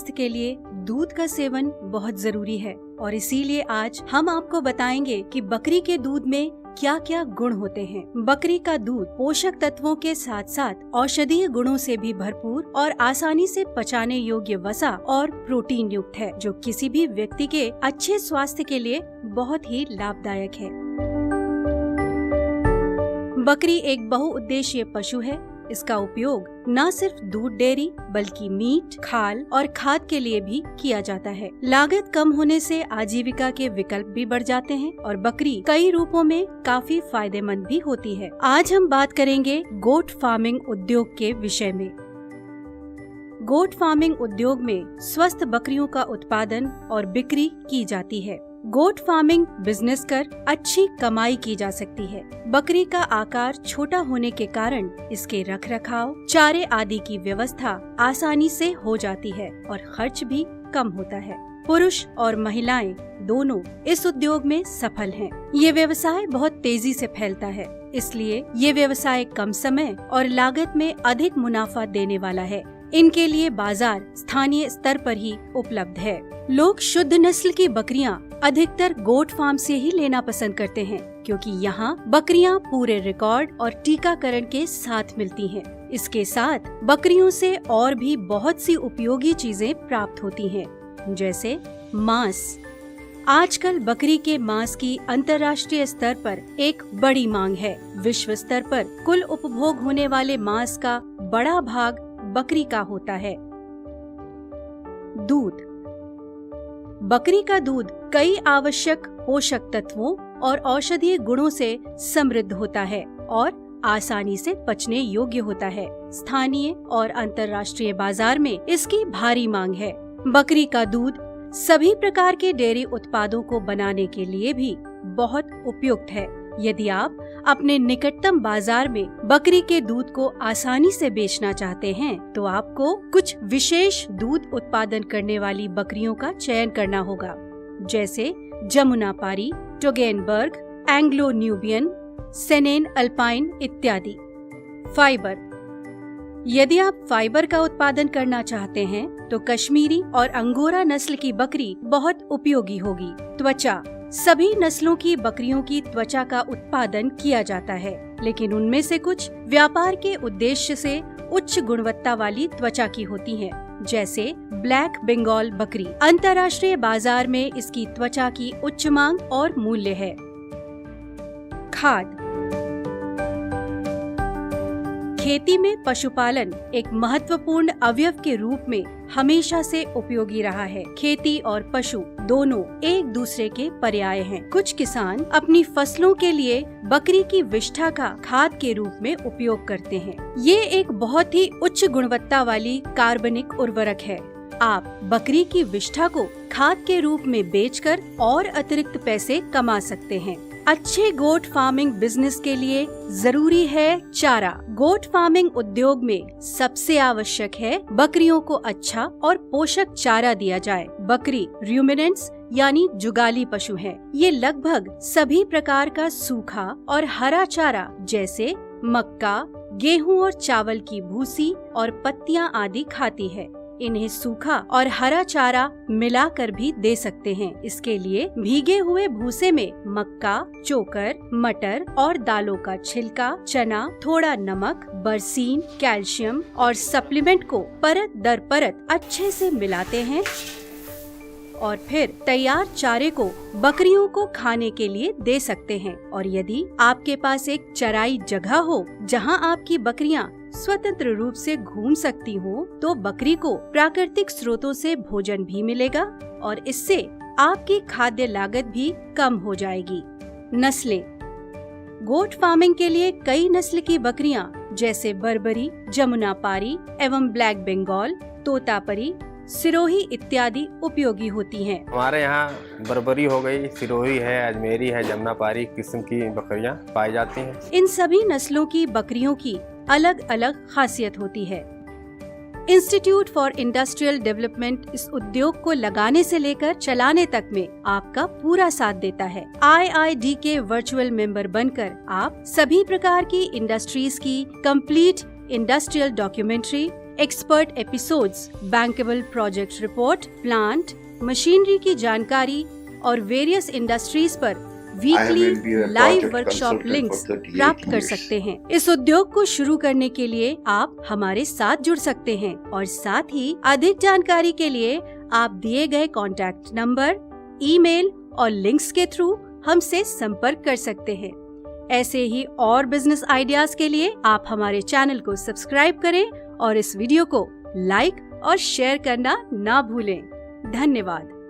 स्वास्थ्य के लिए दूध का सेवन बहुत जरूरी है और इसीलिए आज हम आपको बताएंगे कि बकरी के दूध में क्या क्या गुण होते हैं। बकरी का दूध पोषक तत्वों के साथ साथ औषधीय गुणों से भी भरपूर और आसानी से पचाने योग्य वसा और प्रोटीन युक्त है, जो किसी भी व्यक्ति के अच्छे स्वास्थ्य के लिए बहुत ही लाभदायक है। बकरी एक बहुउद्देशीय पशु है। इसका उपयोग न सिर्फ दूध डेयरी बल्कि मीट, खाल और खाद के लिए भी किया जाता है। लागत कम होने से आजीविका के विकल्प भी बढ़ जाते हैं और बकरी कई रूपों में काफी फायदेमंद भी होती है। आज हम बात करेंगे गोट फार्मिंग उद्योग के विषय में। गोट फार्मिंग उद्योग में स्वस्थ बकरियों का उत्पादन और बिक्री की जाती है। गोट फार्मिंग बिजनेस कर अच्छी कमाई की जा सकती है। बकरी का आकार छोटा होने के कारण इसके रखरखाव, चारे आदि की व्यवस्था आसानी से हो जाती है और खर्च भी कम होता है। पुरुष और महिलाएं दोनों इस उद्योग में सफल हैं। ये व्यवसाय बहुत तेजी से फैलता है, इसलिए ये व्यवसाय कम समय और लागत में अधिक मुनाफा देने वाला है। इनके लिए बाजार स्थानीय स्तर पर ही उपलब्ध है। लोग शुद्ध नस्ल की बकरियां अधिकतर गोट फार्म से ही लेना पसंद करते हैं, क्योंकि यहाँ बकरियां पूरे रिकॉर्ड और टीकाकरण के साथ मिलती हैं। इसके साथ बकरियों से और भी बहुत सी उपयोगी चीजें प्राप्त होती हैं, जैसे मांस। आजकल बकरी के मांस की अंतर्राष्ट्रीय स्तर पर एक बड़ी मांग है। विश्व स्तर पर कुल उपभोग होने वाले मांस का बड़ा भाग बकरी का होता है। दूध। बकरी का दूध कई आवश्यक पोषक तत्वों और औषधीय गुणों से समृद्ध होता है और आसानी से पचने योग्य होता है। स्थानीय और अंतर्राष्ट्रीय बाजार में इसकी भारी मांग है। बकरी का दूध सभी प्रकार के डेयरी उत्पादों को बनाने के लिए भी बहुत उपयुक्त है। यदि आप अपने निकटतम बाजार में बकरी के दूध को आसानी से बेचना चाहते हैं, तो आपको कुछ विशेष दूध उत्पादन करने वाली बकरियों का चयन करना होगा, जैसे जमुनापारी, टोगेनबर्ग, एंग्लो न्यूबियन, सेनेन अल्पाइन इत्यादि। फाइबर। यदि आप फाइबर का उत्पादन करना चाहते हैं, तो कश्मीरी और अंगोरा नस्ल की बकरी बहुत उपयोगी होगी। त्वचा। सभी नस्लों की बकरियों की त्वचा का उत्पादन किया जाता है, लेकिन उनमें से कुछ व्यापार के उद्देश्य से उच्च गुणवत्ता वाली त्वचा की होती हैं, जैसे ब्लैक बंगाल बकरी। अंतर्राष्ट्रीय बाजार में इसकी त्वचा की उच्च मांग और मूल्य है। खाद। खेती में पशुपालन एक महत्वपूर्ण अवयव के रूप में हमेशा से उपयोगी रहा है। खेती और पशु दोनों एक दूसरे के पर्याय हैं। कुछ किसान अपनी फसलों के लिए बकरी की विष्ठा का खाद के रूप में उपयोग करते हैं। ये एक बहुत ही उच्च गुणवत्ता वाली कार्बनिक उर्वरक है। आप बकरी की विष्ठा को खाद के रूप में बेचकर और अतिरिक्त पैसे कमा सकते हैं। अच्छे गोट फार्मिंग बिजनेस के लिए जरूरी है चारा। गोट फार्मिंग उद्योग में सबसे आवश्यक है बकरियों को अच्छा और पोषक चारा दिया जाए। बकरी रूमिनेंट्स यानी जुगाली पशु है। ये लगभग सभी प्रकार का सूखा और हरा चारा, जैसे मक्का, गेहूं और चावल की भूसी और पत्तियां आदि खाती है। इन्हें सूखा और हरा चारा मिलाकर भी दे सकते हैं। इसके लिए भीगे हुए भूसे में मक्का, चोकर, मटर और दालों का छिलका, चना, थोड़ा नमक, बरसीन, कैल्शियम और सप्लीमेंट को परत दर परत अच्छे से मिलाते हैं और फिर तैयार चारे को बकरियों को खाने के लिए दे सकते हैं। और यदि आपके पास एक चराई जगह हो जहां आपकी बकरियां स्वतंत्र रूप से घूम सकती हो, तो बकरी को प्राकृतिक स्रोतों से भोजन भी मिलेगा और इससे आपकी खाद्य लागत भी कम हो जाएगी। नस्लें। गोट फार्मिंग के लिए कई नस्ल की बकरियां, जैसे बर्बरी, जमुनापारी एवं ब्लैक बंगाल, तोतापरी, सिरोही इत्यादि उपयोगी होती हैं। हमारे यहाँ बर्बरी हो गई, सिरोही है, अजमेरी है, जमुनापारी किस्म की बकरियां पाई जाती हैं। इन सभी नस्लों की बकरियों की अलग अलग खासियत होती है। इंस्टीट्यूट फॉर इंडस्ट्रियल डेवलपमेंट इस उद्योग को लगाने से लेकर चलाने तक में आपका पूरा साथ देता है। IID के वर्चुअल मेंबर बनकर आप सभी प्रकार की इंडस्ट्रीज की complete industrial documentary, expert episodes, bankable project report, plant, machinery की जानकारी और वेरियस इंडस्ट्रीज पर वीकली लाइव वर्कशॉप लिंक्स प्राप्त कर सकते हैं। इस उद्योग को शुरू करने के लिए आप हमारे साथ जुड़ सकते हैं और साथ ही अधिक जानकारी के लिए आप दिए गए कॉन्टैक्ट नंबर, ईमेल और लिंक्स के थ्रू हमसे संपर्क कर सकते हैं। ऐसे ही और बिजनेस आइडियाज के लिए आप हमारे चैनल को सब्सक्राइब करें और इस वीडियो को लाइक और शेयर करना ना भूलें। धन्यवाद।